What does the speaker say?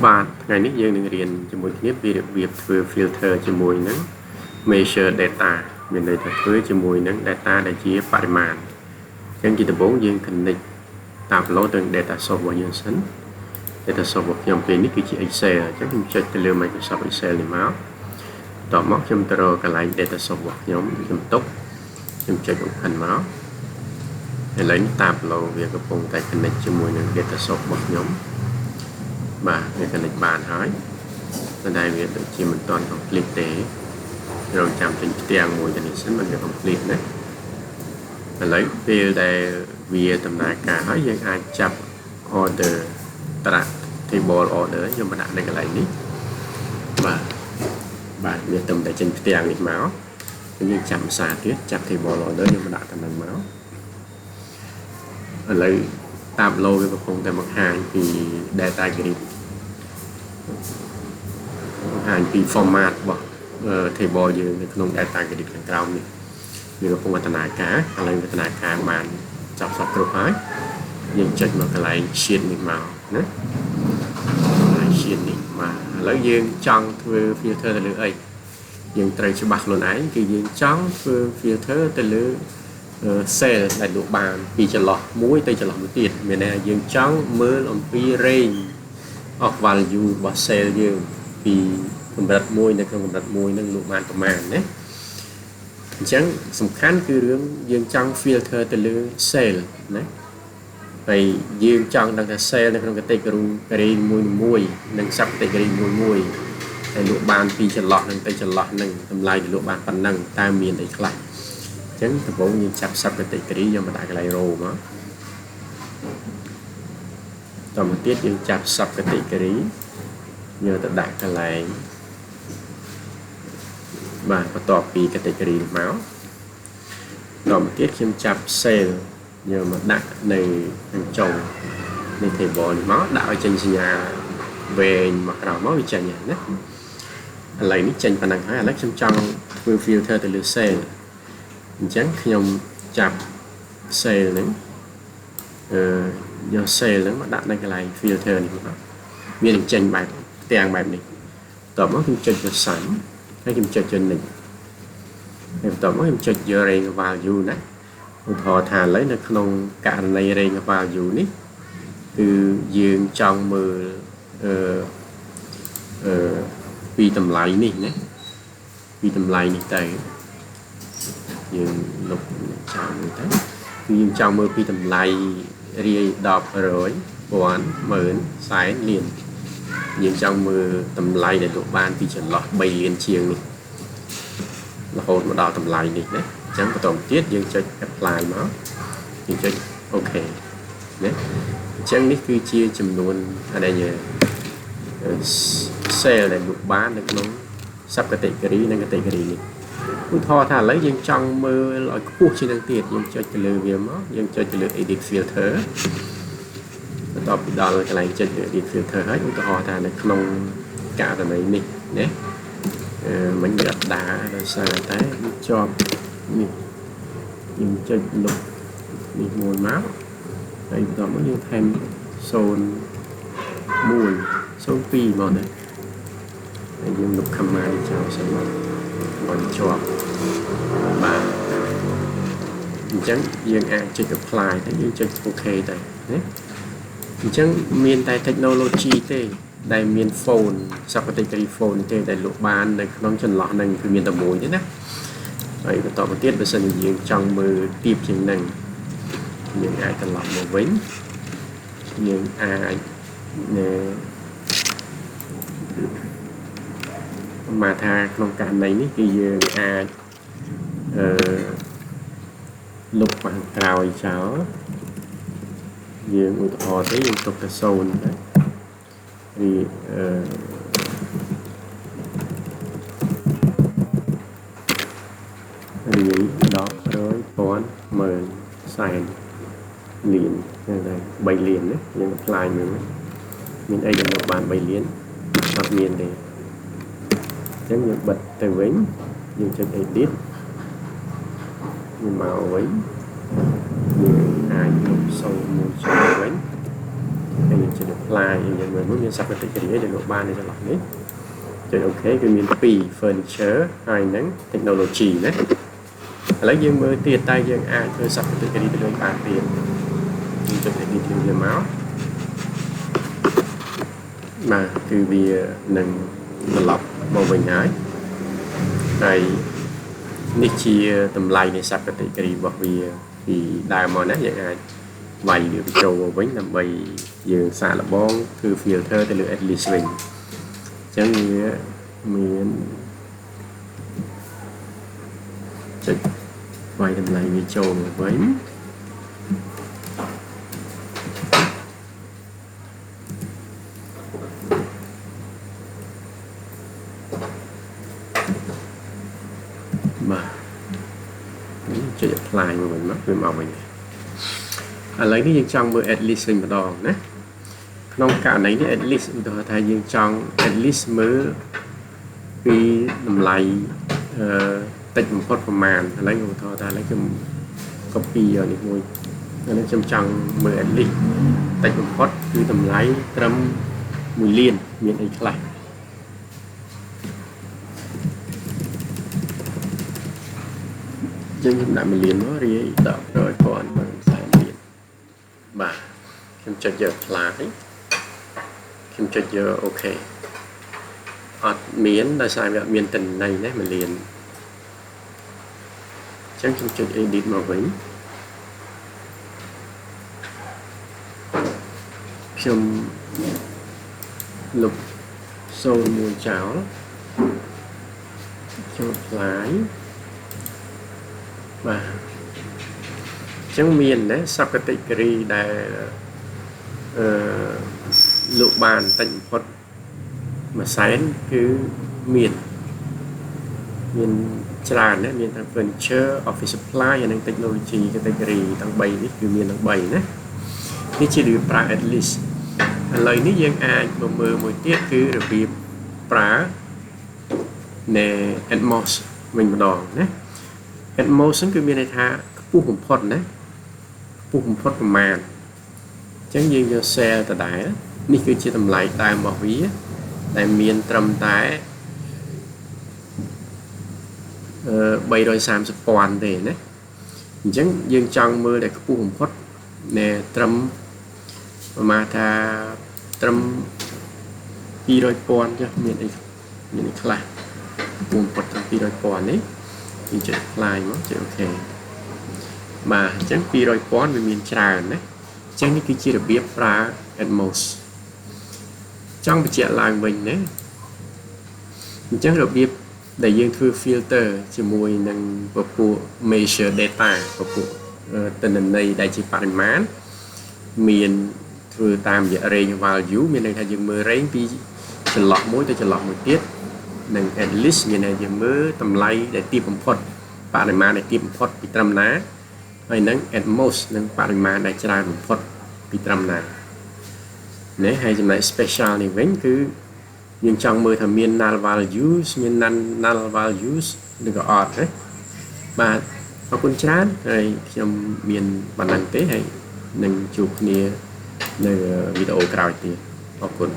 បាទថ្ងៃនេះយើងនឹងរៀនជាមួយគ្នាពីរបៀបធ្វើ filter ជាមួយនឹង measure data មានន័យថាធ្វើជាមួយនឹង data ដែលជាបរិមាណអញ្ចឹងជាដំបូងយើង connect តាម upload ទៅ data source របស់យើងសិន data source របស់ខ្ញុំពេលនេះគឺជា Excel អញ្ចឹងខ្ញុំចុចទៅលើ Microsoft Excel នេះមកតមកខ្ញុំទៅរកកន្លែង data source របស់ខ្ញុំទុកខ្ញុំចុច open មកឥឡូវនេះតាម upload វាកំពុងតែ connect ជាមួយនឹង data source របស់ខ្ញុំបាទវា connect បានហើយប៉ុន្តែវាដូចជាមិនទាន់ complete ទេរងចាំចេញផ្ទាំងមួយទៅនេះសិនមិនវា complete ណាឥឡូវពេលដែលវាដំណើរការហើយយើងអាចចាប់ order ត្រាក់ table order យកមកដាក់នៅកន្លែងនេះបាទវាទៅតែចេញផ្ទាំងនេះមកយើងចាប់ភាសាទៀតចាប់ table order យកមកដាក់ទៅនឹងមកឥឡូវតាម low វាកំពុងតែបង្ហាញពី data grid បង្ហាញពី format របស់ table យើងនៅក្នុង data grid ខាងក្រោមនេះវាកំពុងដំណើរការឥឡូវដំណើរការបានចប់សពគ្រប់ហើយយើងចុចមកកន្លែង sheet នេះមកណាកន្លែង sheet នេះមកឥឡូវយើងចង់ធ្វើ filter ទៅលើអីយើងត្រូវច្បាស់ខ្លួនឯងគឺយើងចង់ធ្វើ filter ទៅលើcell ដែលលក់បានពីចន្លោះមួយទៅចន្លោះមួយទៀតមានន័យថាយើងចង់មើលអំពី range of value របស់ cell យើងពីកម្រិតមួយនៅក្នុងកម្រិតមួយនឹងលក់បានប្រមាណណាអញ្ចឹងសំខាន់គឺរឿងយើងចង់ filter ទៅលើ cell ណាហើយយើងចង់ដឹងថា cell នៅក្នុង category មួយនិង sub category មួយហើយលក់បានពីចន្លោះនឹងទៅចន្លោះនឹងតម្លៃលក់បានប៉ុណ្ណឹងតើមានអីខ្លះអញ្ចឹងដំបូងយើងចាប់ sub category យកមកដាក់កន្លែង row មកតមកទៀតយើងចាប់ sub category យកទៅដាក់កន្លែងបាទបន្ទាប់ពី category នេះមកតមកទៀតខ្ញុំចាប់ cell យកមកដាក់នៅខាងចុងនៃ table នេះមកដាក់ឲ្យចេញសញ្ញាវែងមកក្រោមមកវាចេញណាឥឡូវនេះចេញប៉ុណ្ណឹងហើយឥឡូវខ្ញុំចង់ធ្វើ filter ទៅលើ cell អញ្ចឹងខ្ញុំចាប់ cell ហ្នឹងយក cell ហ្នឹងមកដាក់នៅកន្លែង filter នេះមកវានឹងចេញបែបផ្ទាំងបែបនេះតបមកខ្ញុំចុចទៅសាំហើយខ្ញុំចុចទៅនេះហើយបន្ទាប់មកខ្ញុំចុចយក range value ណាឧទាហរណ៍ថាឥឡូវនៅក្នុងករណី range value នេះគឺយើងចង់មើលពីតម្លៃនេះណាពីតម្លៃនេះទៅយើងលុបចោលមើលទៅគឺយើងចង់មើលពីតម្លៃរាយ10 100 1000 10000 សែនលានយើងចង់មើលតម្លៃដែលលក់បានពីចន្លោះ3លានជាងនេះរហូតមកដល់តម្លៃនេះណាអញ្ចឹងបន្តទៀតយើងចុច apply មកយើងចុច OK ណាអញ្ចឹងនេះគឺជាចំនួនដែល cell ដែលលក់បាននៅក្នុង sub category និង category នេះឧទាហរណ៍ថាឥឡូវយើងចង់មើលឲ្យខ្ពស់ជាងនឹងទៀតយើងចុចទៅលើវាមកយើងចុចទៅលើ edit filter បន្ទាប់ពីដល់កន្លែងចុច edit filter ហើយឧទាហរណ៍ថានៅក្នុងករណីនេះណាមិនវាអត់ដាដោយសារតែជាប់នេះយើងចុចលុបនេះមួយមកហើយបន្ទាប់មកយើងថែម01 02មកដែរហើយយើងលុប command ចោលសិនមកឲ្យជាប់បាទអញ្ចឹងយើងអាចចុច apply ទៅយើងចុច OK ទៅណាអញ្ចឹងមានតែ technology ទេដែលមាន phone sub category phone ទេដែលលក់បាននៅក្នុងចន្លោះហ្នឹងគឺមានតែមួយទេណាហើយបន្តមកទៀតបើសិនជាយើងចង់មើលទៀបជាងហ្នឹងយើងអាចត្រឡប់មកវិញយើងអាចមកថាក្នុងករណីនេះគឺយើងអាចលុបខាងក្រោយចោលយើងឧទាហរណ៍ទៅយើងទុកទៅ0ដែររី10 100 1000 10000 សែនលានហ្នឹងហើយ3លានណាយើង apply មើលមានអីដែលមកបាន3លានអត់មានទេអញ្ចឹងយើងបិទទៅវិញយើងចុច edit យើងមកវិញយើងអាចលុប01ចូលវិញហើយយើងចុច apply យ៉ាងមើលមានសព្ទកិរិយាដែលលោកបាននៅចន្លោះនេះចុចអូខេគឺមាន2 furniture ហើយនឹង technology ណាឥឡូវយើងមើលទៀតតើយើងអាចធ្វើសព្ទកិរិយាទៅលើបានទៀតយើងចុច edit វាមកបាទគឺវានឹងត្រឡប់មកវិញហើយនេះជាតម្លៃនៃសព្ទកិរិយារបស់វាពីដើមមកណាយើងអាចវាយវាបញ្ចូលមកវិញដើម្បីយើងសាកល្បងគឺ filter ទៅលើ add list វិញអញ្ចឹងវាមានចុចវាយតម្លៃវាចូលមកវិញបាទចុច apply មកវិញមកវាមកវិញឥឡូវនេះយើងចង់មើល add list វិញម្ដងណាក្នុងករណីនេះ add list ឧទាហរណ៍ថាយើងចង់ add list មើលពីតម្លៃតិចបំផុតប្រមាណឥឡូវឧទាហរណ៍ថាឥឡូវខ្ញុំ copy យកនេះមួយឥឡូវខ្ញុំចង់មើល add list តិចបំផុតគឺតម្លៃត្រឹម1លានមានអីខ្លះយើងដាក់1លានមករាយ10,000បាទខ្ញុំចុចយក apply ខ្ញុំចុចយក OK អត់មានដោយសារវាអត់មានតន័យណា1លានអញ្ចឹងខ្ញុំចុច edit មកវិញខ្ញុំលុប01ចោលខ្ញុំ apply បាទអញ្ចឹងមានណាសព្ទកិរិយាដែលលោកបានតិចបំផុត100,000គឺមានច្រើនណាមានទាំង furniture office supply ហើយនិង technology category ទាំង3នេះគឺមានទាំង3ណានេះជារបៀបប្រើ add list ឥឡូវនេះយើងអាចមកមើលមួយទៀតគឺរបៀបប្រើនៃ Atmos វិញម្ដងណា Atmos គឺមានន័យថាខ្ពស់បំផុតណាខ្ពស់បំផុតប្រមាណអញ្ចឹងយើងយក cell ដដែលនេះគឺជាតម្លៃដើមរបស់វាដែលមានត្រឹមតែ330,000ទេណាអញ្ចឹងយើងចង់មើលតែខ្ពស់បំផុតនៃត្រឹមប្រមាណថាត្រឹម200,000ចុះមានអីខ្លះខ្ពស់បំផុតត្រឹម200,000នេះយើងចុច apply មកចុច OK បាទអញ្ចឹង200,000វាមានច្រើនណាអញ្ចឹងនេះគឺជារបៀបប្រើ Atmos ចង់បញ្ជាក់ឡើងវិញណាអញ្ចឹងរបៀបដែលយើងធ្វើ filter ជាមួយនឹងពពួក measure data ពពួកទិន្នន័យដែលជាបរិមាណមានធ្វើតាមរយៈ range value មានន័យថាយើងមើល range ពីចន្លោះមួយទៅចន្លោះមួយទៀតនិង add list មានន័យយើងមើលតម្លៃដែលទាបបំផុតបរិមាណដែលទាបបំផុតពីត្រឹមណាហើយនឹង Atmos នឹងបរិមាណដែលច្រើនបំផុតពីត្រឹមណានេះហើយចំណែក special នេះវិញគឺយើងចង់មើលថាមាន null values មាន null values ឬក៏អត់ណាបាទអរគុណច្រើនហើយខ្ញុំមានប៉ុណ្ណឹងទេហើយនឹងជួបគ្នានៅវីដេអូក្រោយទៀតអរគុណ